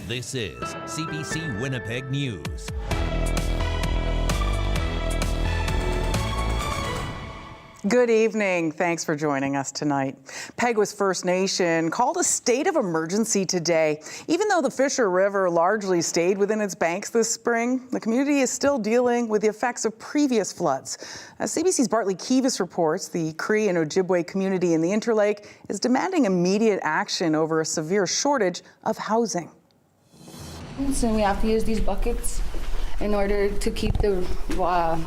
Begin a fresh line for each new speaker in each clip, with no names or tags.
This is CBC Winnipeg News.
Good evening. Thanks for joining us tonight. Peguis First Nation called a state of emergency today. Even though the Fisher River largely stayed within its banks this spring, the community is still dealing with the effects of previous floods. As CBC's Bartley Kivas reports, the Cree and Ojibwe community in the Interlake is demanding immediate action over a severe shortage of housing.
So we have to use these buckets in order to keep the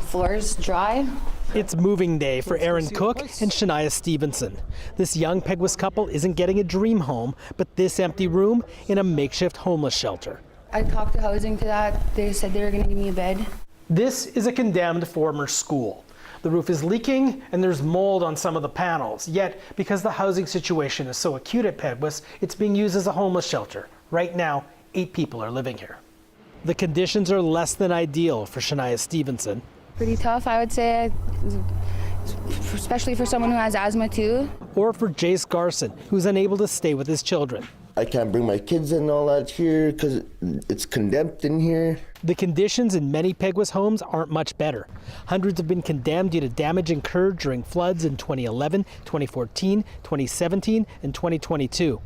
floors dry.
It's moving day for Aaron Cook and Shania Stevenson. This young Peguis couple isn't getting a dream home, but this empty room in a makeshift homeless shelter.
I talked to housing to that. They said they were going to give me a bed.
This is a condemned former school. The roof is leaking and there's mold on some of the panels. Yet, because the housing situation is so acute at Peguis, it's being used as a homeless shelter. Right now, 8 people are living here. The conditions are less than ideal for Shania Stevenson.
Pretty tough, I would say, especially for someone who has asthma too.
Or for Jace Garson, who's unable to stay with his children.
I can't bring my kids in and all that here because it's condemned in here.
The conditions in many Peguis homes aren't much better. Hundreds have been condemned due to damage incurred during floods in 2011, 2014, 2017, and 2022.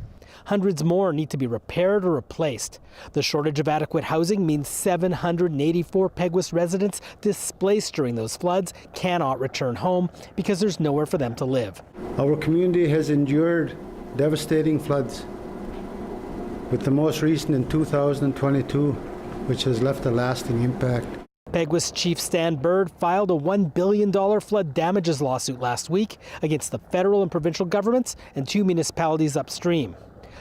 Hundreds more need to be repaired or replaced. The shortage of adequate housing means 784 Peguis residents displaced during those floods cannot return home because there's nowhere for them to live.
Our community has endured devastating floods, with the most recent in 2022, which has left a lasting impact.
Peguis Chief Stan Bird filed a $1 billion flood damages lawsuit last week against the federal and provincial governments and 2 municipalities upstream.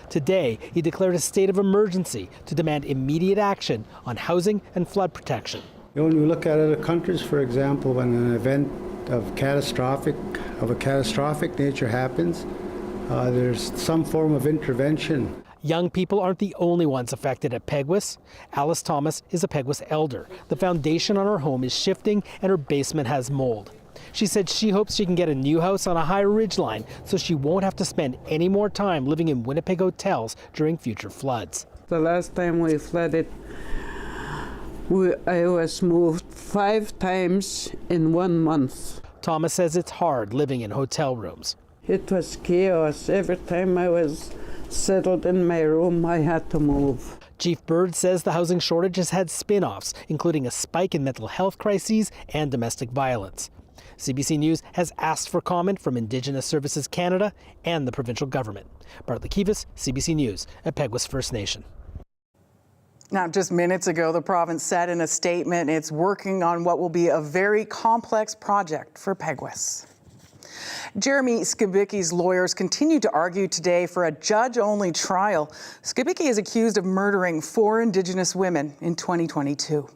Today, he declared a state of emergency to demand immediate action on housing and flood protection.
When we look at other countries, for example, when an event of a catastrophic nature happens, there's some form of intervention.
Young people aren't the only ones affected at Peguis. Alice Thomas is a Peguis elder. The foundation on her home is shifting and her basement has mold. She said she hopes she can get a new house on a higher ridgeline so she won't have to spend any more time living in Winnipeg hotels during future floods.
The last time we flooded, I was moved 5 times in 1 month.
Thomas says it's hard living in hotel rooms.
It was chaos. Every time I was settled in my room, I had to move.
Chief Bird says the housing shortage has had spin-offs, including a spike in mental health crises and domestic violence. CBC News has asked for comment from Indigenous Services Canada and the provincial government. Bartley Kivas, CBC News at Peguis First Nation.
Now, just minutes ago, the province said in a statement it's working on what will be a very complex project for Peguis. Jeremy Skibicki's lawyers continue to argue today for a judge-only trial. Skibicki is accused of murdering 4 Indigenous women in 2022.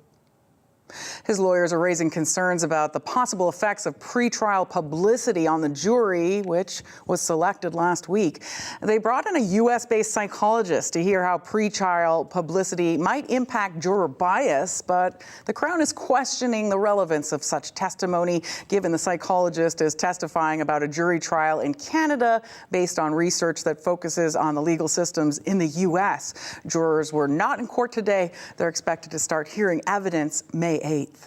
His lawyers are raising concerns about the possible effects of pre-trial publicity on the jury, which was selected last week. They brought in a U.S.-based psychologist to hear how pre-trial publicity might impact juror bias, but the Crown is questioning the relevance of such testimony, given the psychologist is testifying about a jury trial in Canada based on research that focuses on the legal systems in the U.S. Jurors were not in court today. They're expected to start hearing evidence May 8th.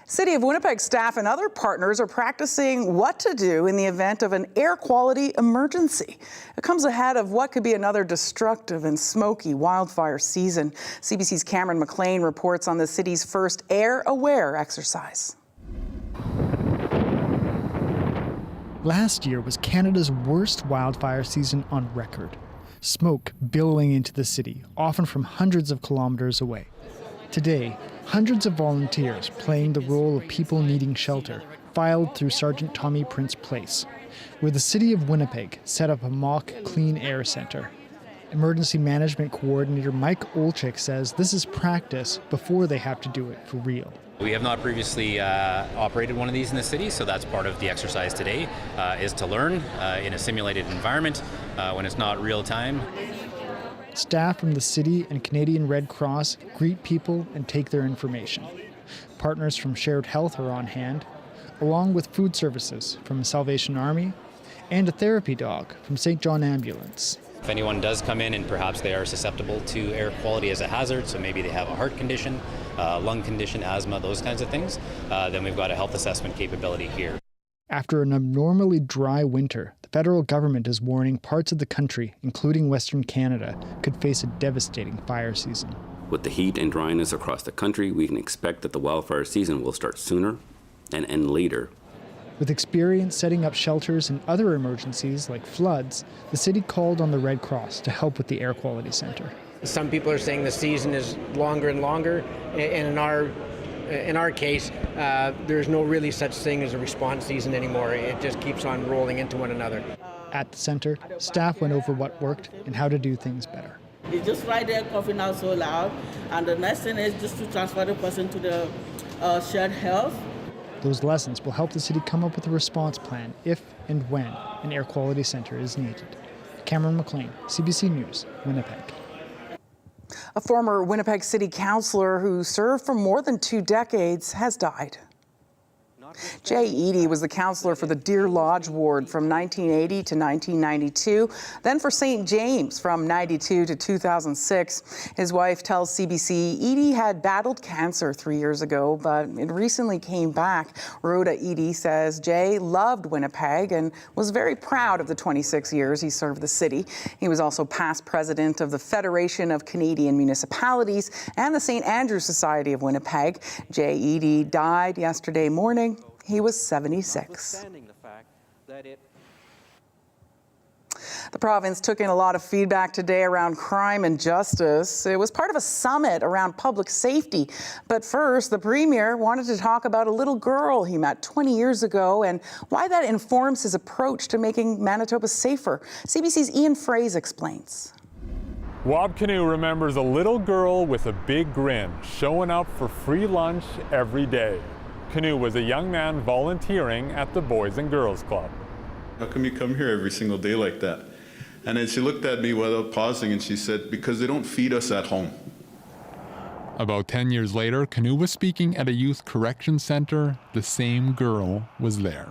City of Winnipeg staff and other partners are practicing what to do in the event of an air quality emergency. It comes ahead of what could be another destructive and smoky wildfire season. CBC's Cameron McLean reports on the city's first Air Aware exercise.
Last year was Canada's worst wildfire season on record. Smoke billowing into the city, often from hundreds of kilometers away. Today, hundreds of volunteers playing the role of people needing shelter filed through Sergeant Tommy Prince Place, where the City of Winnipeg set up a mock clean air centre. Emergency Management Coordinator Mike Olczyk says this is practice before they have to do it for real.
We have not previously operated one of these in the city, so that's part of the exercise today, is to learn in a simulated environment when it's not real time.
Staff from the city and Canadian Red Cross greet people and take their information. Partners from Shared Health are on hand. along with food services from Salvation Army and a therapy dog from St. John Ambulance.
If anyone does come in and perhaps they are susceptible to air quality as a hazard, so maybe they have a heart condition, lung condition, asthma, those kinds of things, then we've got a health assessment capability here.
After an abnormally dry winter, the federal government is warning parts of the country, including Western Canada, could face a devastating fire season.
With the heat and dryness across the country, we can expect that the wildfire season will start sooner and end later.
With experience setting up shelters in other emergencies like floods, the city called on the Red Cross to help with the Air Quality Center.
Some people are saying the season is longer and longer, and in our case, there's no really such thing as a response season anymore. It just keeps on rolling into one another.
At the center, staff went over what worked and how to do things better.
It's just right there coughing out so loud, and the next thing is just to transfer the person to the shared health.
Those lessons will help the city come up with a response plan if and when an air quality center is needed. Cameron McLean, CBC News, Winnipeg.
A former Winnipeg City Councillor who served for more than 2 decades has died. Jay Eady was the councillor for the Deer Lodge ward from 1980 to 1992, then for St. James from 92 to 2006. His wife tells CBC Eady had battled cancer 3 years ago, but it recently came back. Rhoda Eady says Jay loved Winnipeg and was very proud of the 26 years he served the city. He was also past president of the Federation of Canadian Municipalities and the St. Andrew's Society of Winnipeg. Jay Eady died yesterday morning. He was 76. The province took in a lot of feedback today around crime and justice. It was part of a summit around public safety. But first, the Premier wanted to talk about a little girl he met 20 years ago and why that informs his approach to making Manitoba safer. CBC's Ian Fraze explains.
Wob Canoe remembers a little girl with a big grin, showing up for free lunch every day. Canoe was a young man volunteering at the Boys and Girls Club.
How come you come here every single day like that? And then she looked at me without pausing and she said, because they don't feed us at home.
About 10 years later, Canoe was speaking at a youth correction center. The same girl was there.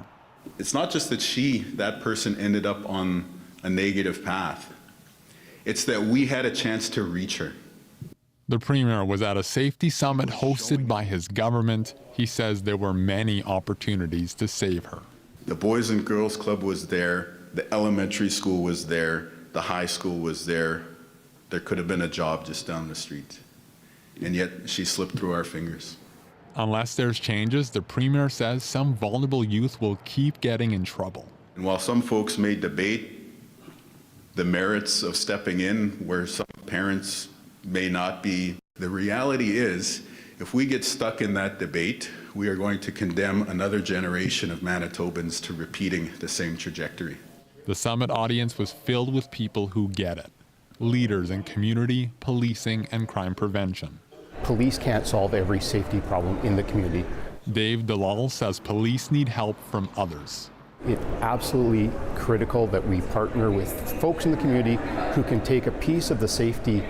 It's not just that that person ended up on a negative path. It's that we had a chance to reach her.
The Premier was at a safety summit hosted by his government. He says there were many opportunities to save her.
The Boys and Girls Club was there, the elementary school was there, the high school was there. There could have been a job just down the street. And yet she slipped through our fingers.
Unless there's changes, the Premier says some vulnerable youth will keep getting in trouble.
And while some folks may debate the merits of stepping in where some parents may not be, the reality is, if we get stuck in that debate, we are going to condemn another generation of Manitobans to repeating the same trajectory.
The summit audience was filled with people who get it. Leaders in community, policing, and crime prevention.
Police can't solve every safety problem in the community.
Dave Dalal says police need help from others.
It's absolutely critical that we partner with folks in the community who can take a piece of the safety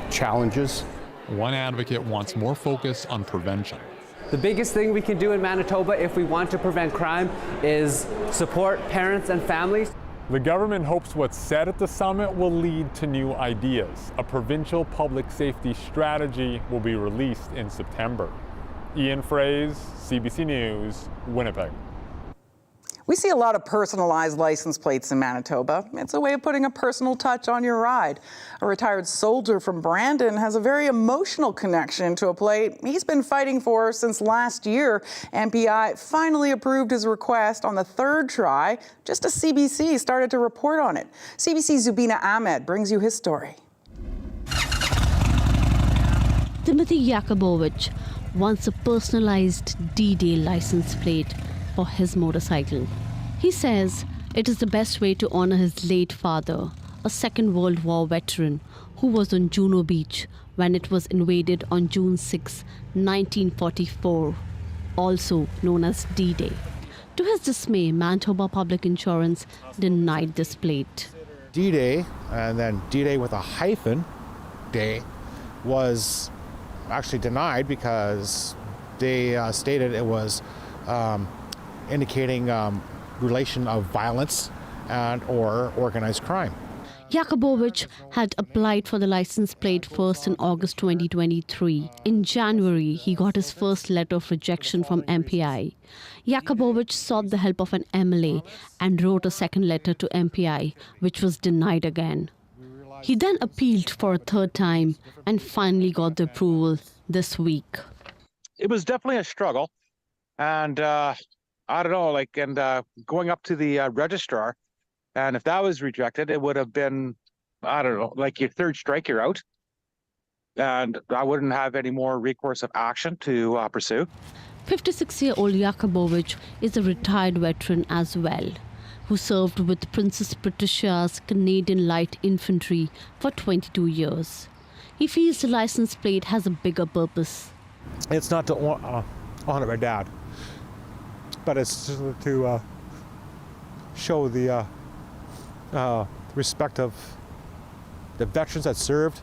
challenges.
One advocate wants more focus on prevention.
The biggest thing we can do in Manitoba if we want to prevent crime is support parents and families.
The government hopes what's said at the summit will lead to new ideas. A provincial public safety strategy will be released in September. Ian Fraze, CBC News, Winnipeg.
We see a lot of personalized license plates in Manitoba. It's a way of putting a personal touch on your ride. A retired soldier from Brandon has a very emotional connection to a plate he's been fighting for since last year. MPI finally approved his request on the 3rd try, just as CBC started to report on it. CBC's Zubina Ahmed brings you his story.
Timothy Yakubovich wants a personalized D-Day license plate for his motorcycle. He says it is the best way to honor his late father, a Second World War veteran who was on Juno Beach when it was invaded on June 6, 1944, also known as D-Day. To his dismay, Manitoba Public Insurance denied this plate.
D-Day, and then D-Day with a hyphen, day, was actually denied because they stated it was indicating relation of violence and or organized crime.
Yakubowicz had applied for the license plate first in August 2023. In January, he got his first letter of rejection from MPI. Yakubowicz sought the help of an MLA and wrote a second letter to MPI, which was denied again. He then appealed for a third time and finally got the approval this week.
It was definitely a struggle, and I don't know, going up to the registrar, and if that was rejected, it would have been, I don't know, like your third strike, you're out. And I wouldn't have any more recourse of action to pursue.
56-year-old Yakubowicz is a retired veteran as well, who served with Princess Patricia's Canadian Light Infantry for 22 years. He feels the license plate has a bigger purpose.
It's not to honor my dad, but it's to show the respect of the veterans that served,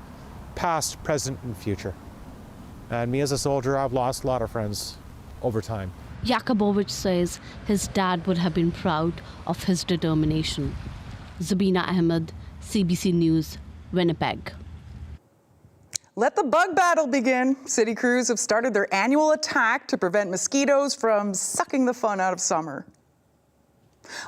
past, present, and future. And me as a soldier, I've lost a lot of friends over time.
Yakubowicz says his dad would have been proud of his determination. Zabina Ahmed, CBC News, Winnipeg.
Let the bug battle begin. City crews have started their annual attack to prevent mosquitoes from sucking the fun out of summer.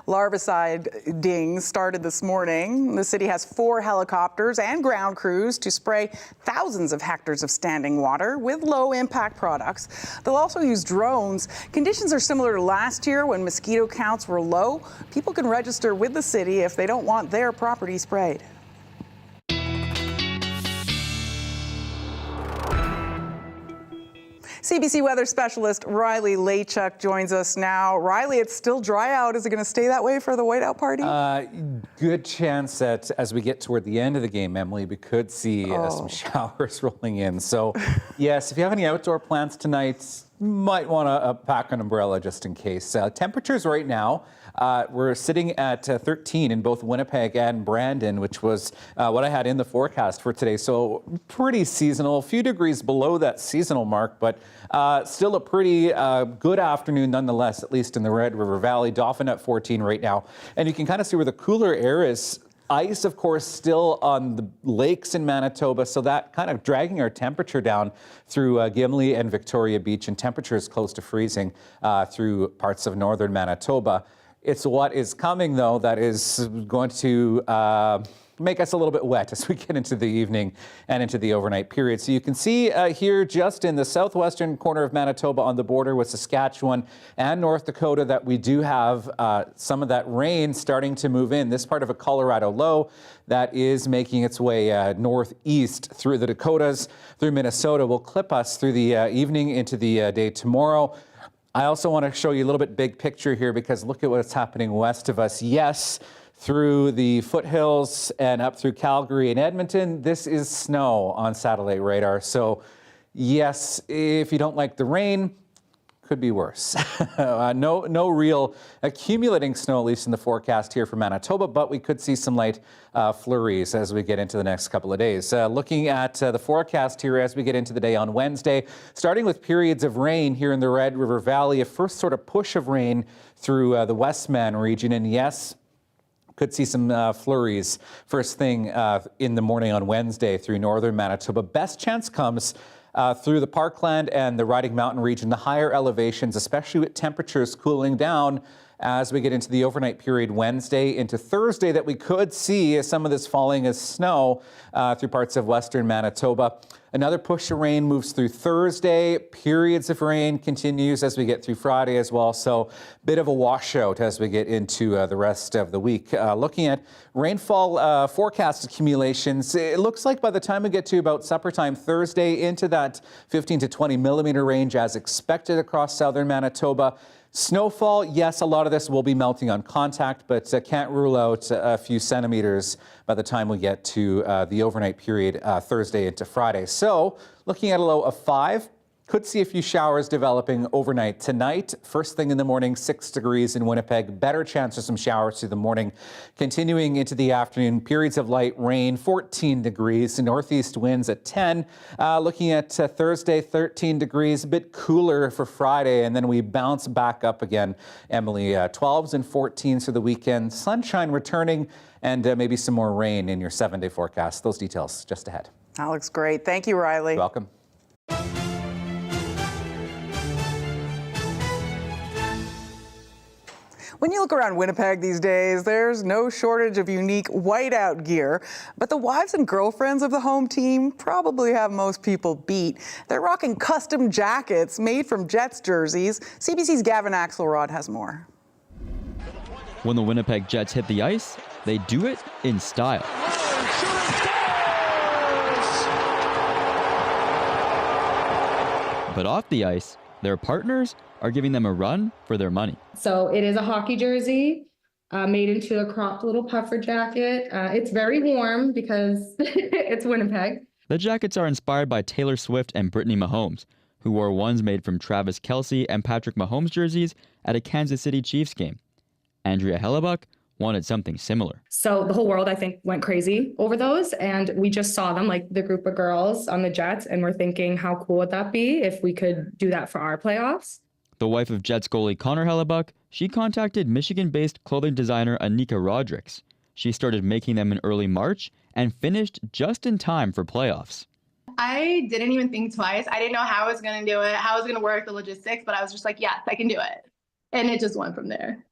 Larvicide dings started this morning. The city has 4 helicopters and ground crews to spray thousands of hectares of standing water with low-impact products. They'll also use drones. Conditions are similar to last year when mosquito counts were low. People can register with the city if they don't want their property sprayed. CBC weather specialist Riley Laychuk joins us now. Riley, it's still dry out. Is it going to stay that way for the whiteout party?
Good chance that as we get toward the end of the game, Emily, we could see some showers rolling in. So, yes, if you have any outdoor plans tonight, you might want to pack an umbrella just in case. Temperatures right now, we're sitting at 13 in both Winnipeg and Brandon, which was what I had in the forecast for today. So pretty seasonal, a few degrees below that seasonal mark, but still a pretty good afternoon nonetheless, at least in the Red River Valley. Dauphin at 14 right now. And you can kind of see where the cooler air is. Ice, of course, still on the lakes in Manitoba, so that kind of dragging our temperature down through Gimli and Victoria Beach, and temperatures close to freezing through parts of northern Manitoba. It's what is coming, though, that is going to make us a little bit wet as we get into the evening and into the overnight period. So you can see here just in the southwestern corner of Manitoba on the border with Saskatchewan and North Dakota that we do have some of that rain starting to move in. This part of a Colorado low that is making its way northeast through the Dakotas, through Minnesota, will clip us through the evening into the day tomorrow. I also want to show you a little bit big picture here because look at what's happening west of us. Yes, through the foothills and up through Calgary and Edmonton, this is snow on satellite radar. So yes, if you don't like the rain, could be worse. No real accumulating snow, at least in the forecast here for Manitoba, but we could see some light flurries as we get into the next couple of days. Looking at the forecast here as we get into the day on Wednesday, starting with periods of rain here in the Red River Valley, a first sort of push of rain through the Westman region, and yes, could see some flurries first thing in the morning on Wednesday through northern Manitoba. Best chance comes through the Parkland and the Riding Mountain region, the higher elevations, especially with temperatures cooling down as we get into the overnight period Wednesday into Thursday, that we could see some of this falling as snow through parts of western Manitoba. Another push of rain moves through Thursday. Periods of rain continues as we get through Friday as well. So bit of a washout as we get into the rest of the week. Looking at rainfall forecast accumulations, it looks like by the time we get to about supper time Thursday into that 15 to 20 millimeter range as expected across southern Manitoba. Snowfall, yes, a lot of this will be melting on contact, but can't rule out a few centimeters by the time we get to the overnight period Thursday into Friday. So looking at a low of 5 Could see a few showers developing overnight tonight. First thing in the morning, 6 degrees in Winnipeg. Better chance of some showers through the morning. Continuing into the afternoon, periods of light rain, 14 degrees. Northeast winds at 10. Looking at Thursday, 13 degrees. A bit cooler for Friday, and then we bounce back up again. Emily, 12s and 14s for the weekend. Sunshine returning, and maybe some more rain in your 7-day forecast. Those details just ahead.
That looks great. Thank you, Riley.
You're welcome.
When you look around Winnipeg these days, there's no shortage of unique whiteout gear, but the wives and girlfriends of the home team probably have most people beat. They're rocking custom jackets made from Jets jerseys. CBC's Gavin Axelrod has more.
When the Winnipeg Jets hit the ice, they do it in style. But off the ice, their partners are giving them a run for their money.
So it is a hockey jersey made into a cropped little puffer jacket. It's very warm because it's Winnipeg.
The jackets are inspired by Taylor Swift and Brittany Mahomes, who wore ones made from Travis Kelce and Patrick Mahomes jerseys at a Kansas City Chiefs game. Andrea Hellebuck wanted something similar.
So the whole world, I think, went crazy over those. And we just saw them, like the group of girls on the Jets, and we're thinking, how cool would that be if we could do that for our playoffs?
The wife of Jets goalie Connor Hellebuck, she contacted Michigan-based clothing designer Anika Rodricks. She started making them in early March and finished just in time for playoffs.
I didn't even think twice. I didn't know how I was going to do it, how it was going to work, the logistics, but I was just like, yes, I can do it. And it just went from there.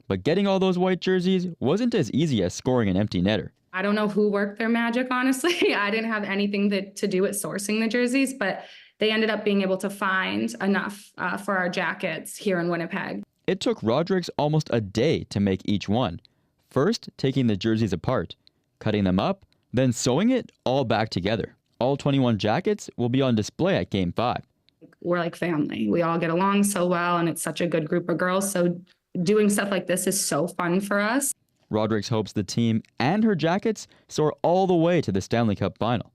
But getting all those white jerseys wasn't as easy as scoring an empty netter.
I don't know who worked their magic, honestly. I didn't have anything to do with sourcing the jerseys, but they ended up being able to find enough for our jackets here in Winnipeg.
It took Rodricks almost a day to make each one. First, taking the jerseys apart, cutting them up, then sewing it all back together. All 21 jackets will be on display at Game 5.
We're like family. We all get along so well, and it's such a good group of girls. So doing stuff like this is so fun for us.
Rodricks hopes the team and her jackets soar all the way to the Stanley Cup final.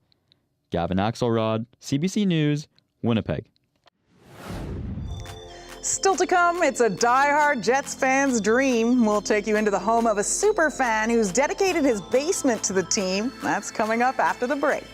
Gavin Axelrod, CBC News, Winnipeg.
Still to come, it's a die-hard Jets fan's dream. We'll take you into the home of a super fan who's dedicated his basement to the team. That's coming up after the break.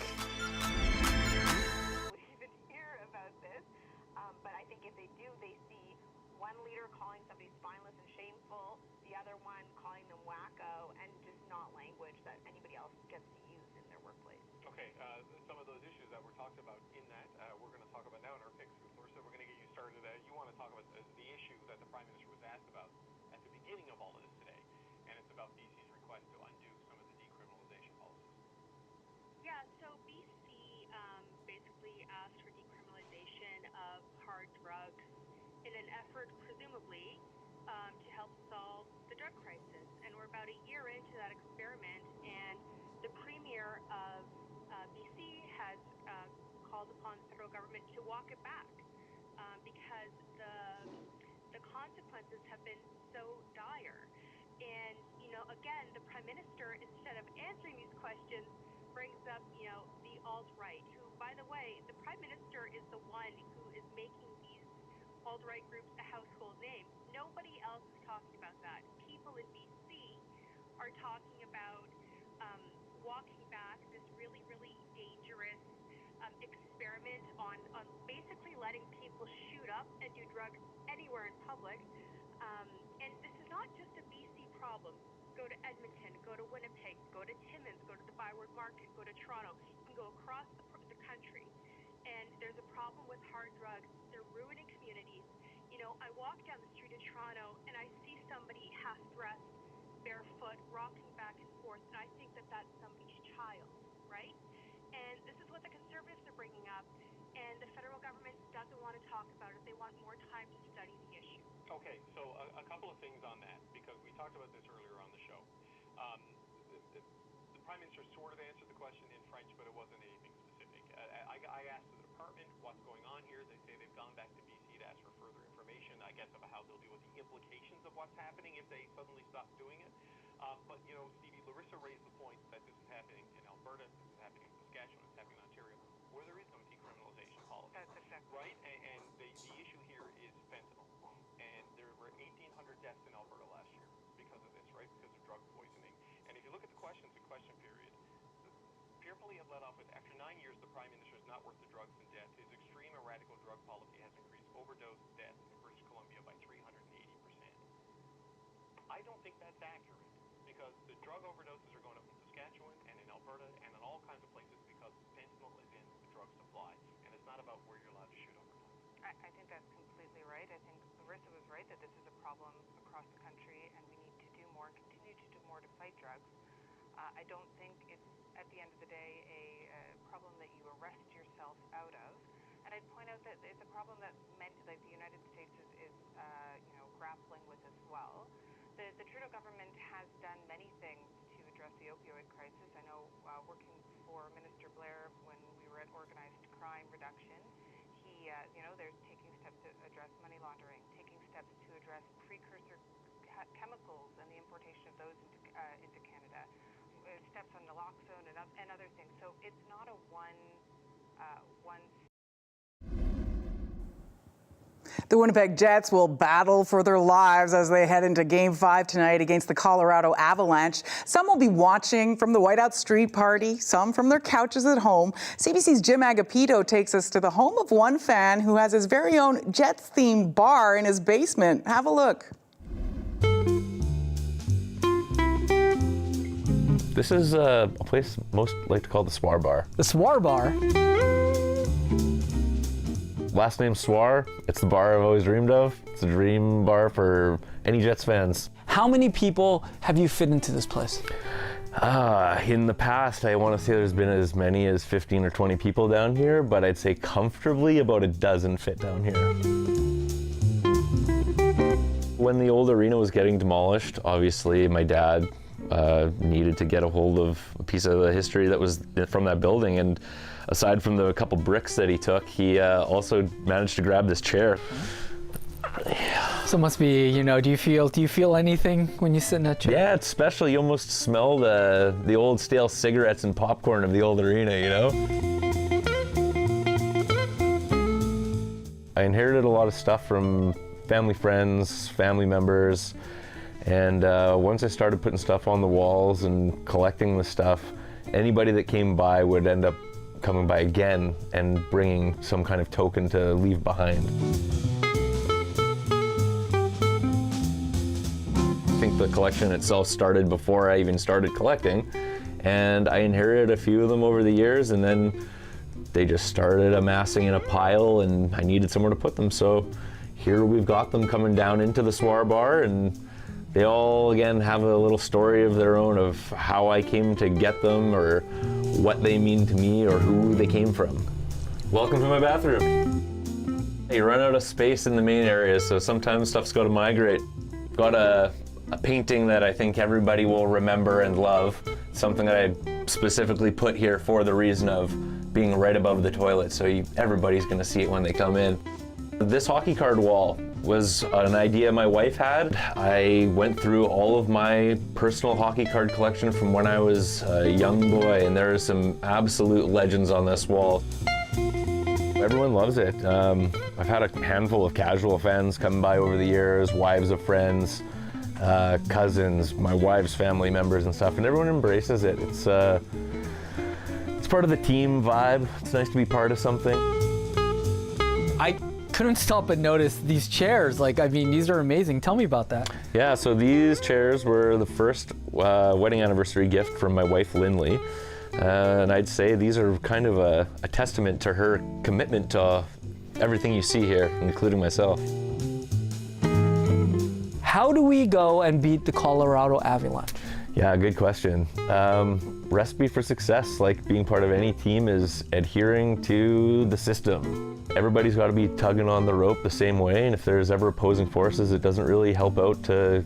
fearfully have led off with, after 9 years, the Prime Minister is not worth the drugs and death. His extreme and radical drug policy has increased overdose deaths in British Columbia by 380%. I don't think that's accurate, because the drug overdoses are going up in Saskatchewan and in Alberta and in all kinds of places because fentanyl is in the drug supply, and it's not about where you're allowed to shoot overdose.
I think that's completely right. I think Larissa was right that this is a problem across the country, and we need to do more and continue to do more to fight drugs. I don't think it's, at the end of the day, a problem that you arrest yourself out of. And I'd point out that it's a problem that the United States is grappling with as well. The Trudeau government has done many things to address the opioid crisis. I know working for Minister Blair when we were at organized crime reduction, they're taking steps to address money laundering, taking steps to address precursor chemicals and the importation of those into Canada, steps on naloxone and other things. So it's not a one.
The Winnipeg Jets will battle for their lives as they head into Game 5 tonight against the Colorado Avalanche. Some will be watching from the Whiteout Street Party, some from their couches at home. CBC's Jim Agapito takes us to the home of one fan who has his very own Jets-themed bar in his basement. Have a look.
This is a place most like to call the Swar Bar.
The Swar Bar?
Last name Swar. It's the bar I've always dreamed of. It's a dream bar for any Jets fans.
How many people have you fit into this place?
In the past, I want to say there's been as many as 15 or 20 people down here, but I'd say comfortably about a dozen fit down here. When the old arena was getting demolished, obviously my dad needed to get a hold of a piece of the history that was from that building, and aside from the couple bricks that he took, he also managed to grab this chair.
So it must be, do you feel anything when you sit in that chair?
Yeah, it's special. You almost smell the old stale cigarettes and popcorn of the old arena, I inherited a lot of stuff from family friends, family members, and once I started putting stuff on the walls and collecting the stuff, anybody that came by would end up coming by again and bringing some kind of token to leave behind. I think the collection itself started before I even started collecting, and I inherited a few of them over the years, and then they just started amassing in a pile, and I needed somewhere to put them. So here we've got them coming down into the Swar Bar, and they all, again, have a little story of their own of how I came to get them, or what they mean to me, or who they came from. Welcome to my bathroom. You run out of space in the main area, so sometimes stuff's got to migrate. Got a painting that I think everybody will remember and love, something that I specifically put here for the reason of being right above the toilet, so everybody's going to see it when they come in. This hockey card wall was an idea my wife had. I went through all of my personal hockey card collection from when I was a young boy, and there are some absolute legends on this wall. Everyone loves it. I've had a handful of casual fans come by over the years, wives of friends, cousins, my wife's family members and stuff, and everyone embraces it. It's part of the team vibe. It's nice to be part of something.
I couldn't stop but notice these chairs. These are amazing. Tell me about that.
Yeah, so these chairs were the first wedding anniversary gift from my wife, Lindley. And I'd say these are kind of a testament to her commitment to everything you see here, including myself.
How do we go and beat the Colorado Avalanche?
Yeah, good question. Recipe for success, like being part of any team, is adhering to the system. Everybody's got to be tugging on the rope the same way, and if there's ever opposing forces, it doesn't really help out to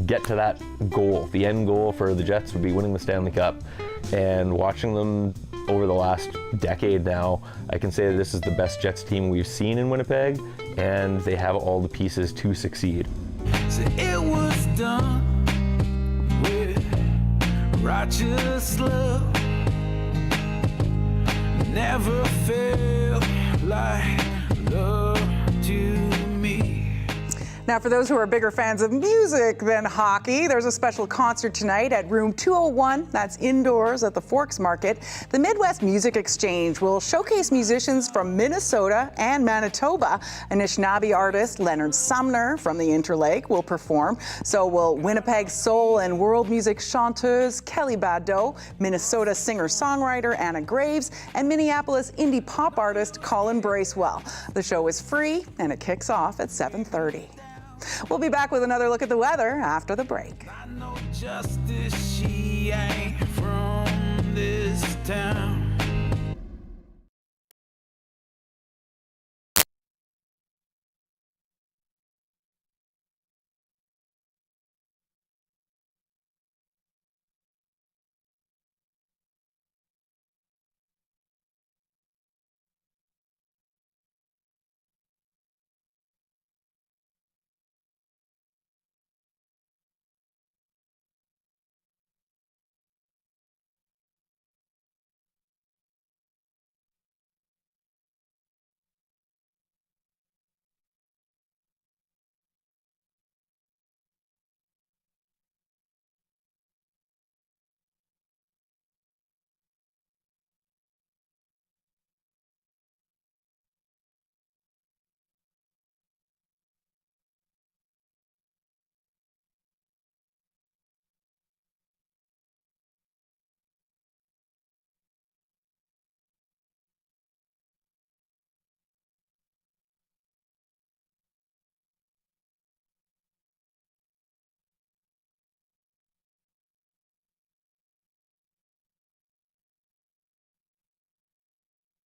get to that goal. The end goal for the Jets would be winning the Stanley Cup, and watching them over the last decade now, I can say that this is the best Jets team we've seen in Winnipeg, and they have all the pieces to succeed.
So it was done with righteous love, never felt like love to me.
Now, for those who are bigger fans of music than hockey, there's a special concert tonight at Room 201. That's indoors at the Forks Market. The Midwest Music Exchange will showcase musicians from Minnesota and Manitoba. Anishinaabe artist Leonard Sumner from the Interlake will perform. So will Winnipeg soul and world music chanteuse Kelly Badeau, Minnesota singer-songwriter Anna Graves, and Minneapolis indie pop artist Colin Bracewell. The show is free and it kicks off at 7:30. We'll be back with another look at the weather after the break.
I know justice, she ain't from this town.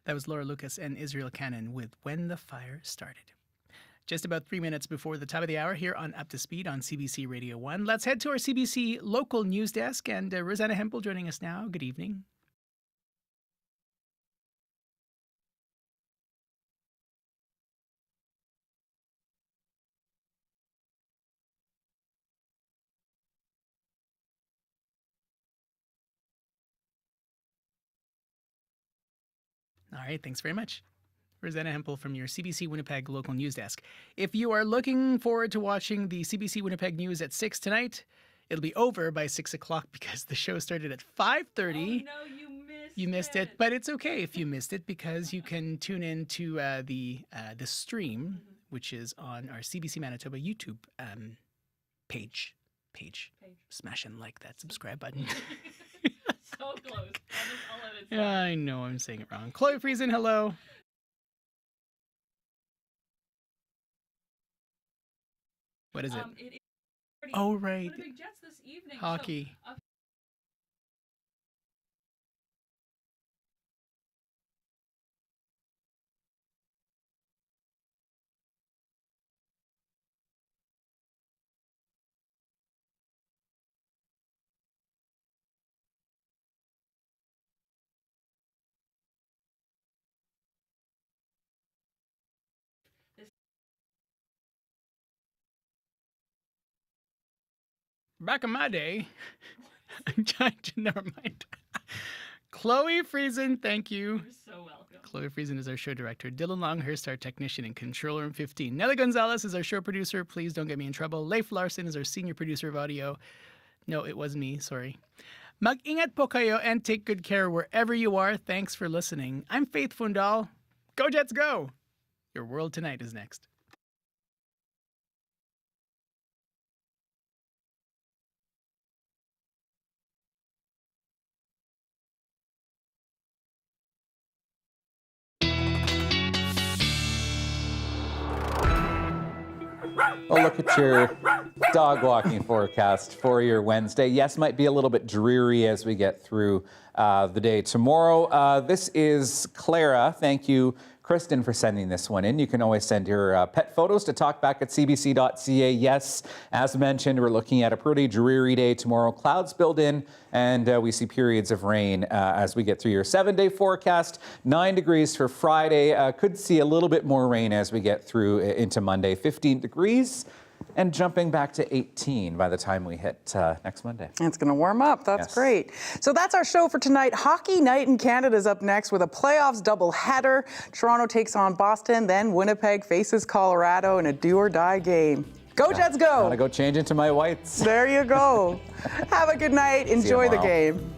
That was Laura Lucas and Israel Cannon with When the Fire Started. Just about 3 minutes before the top of the hour here on Up to Speed on CBC Radio 1. Let's head to our CBC local news desk, and Rosanna Hempel joining us now. Good evening. All right, thanks very much. Rosanna Hempel from your CBC Winnipeg local news desk. If you are looking forward to watching the CBC Winnipeg news at 6 tonight, it'll be over by 6 o'clock because the show started at 5:30. Oh, no, you missed it. But it's okay if you missed it because you can tune in to the stream, which is on our CBC Manitoba YouTube page. Smash and like that subscribe button.
So close.
Yeah, I know I'm saying it wrong. Chloe Friesen, hello. What is it?
It is
oh, right.
Winnipeg Jets this evening.
Hockey.
So,
Back in my day, I'm trying to, never mind. Chloe Friesen, thank you.
You're so welcome.
Chloe Friesen is our show director. Dylan Longhurst, our technician in Control Room 15. Nelly Gonzalez is our show producer. Please don't get me in trouble. Leif Larson is our senior producer of audio. No, it was me, sorry. Mag-ingat po kayo and take good care wherever you are. Thanks for listening. I'm Faith Fundal. Go Jets, go! Your World Tonight is next.
Well, look at your dog walking forecast for your Wednesday. Yes, might be a little bit dreary as we get through the day tomorrow. This is Clara. Thank you, Kristen, for sending this one in. You can always send your pet photos to talkback@cbc.ca. Yes, as mentioned, we're looking at a pretty dreary day tomorrow. Clouds build in, and we see periods of rain as we get through your 7-day forecast. 9 degrees for Friday. Could see a little bit more rain as we get through into Monday. 15 degrees. And jumping back to 18 by the time we hit next Monday.
It's going to warm up. That's great. So that's our show for tonight. Hockey Night in Canada is up next with a playoffs doubleheader. Toronto takes on Boston, then Winnipeg faces Colorado in a do-or-die game. Go Jets, go.
I'm going to go change into my whites.
There you go. Have a good night. Enjoy the game.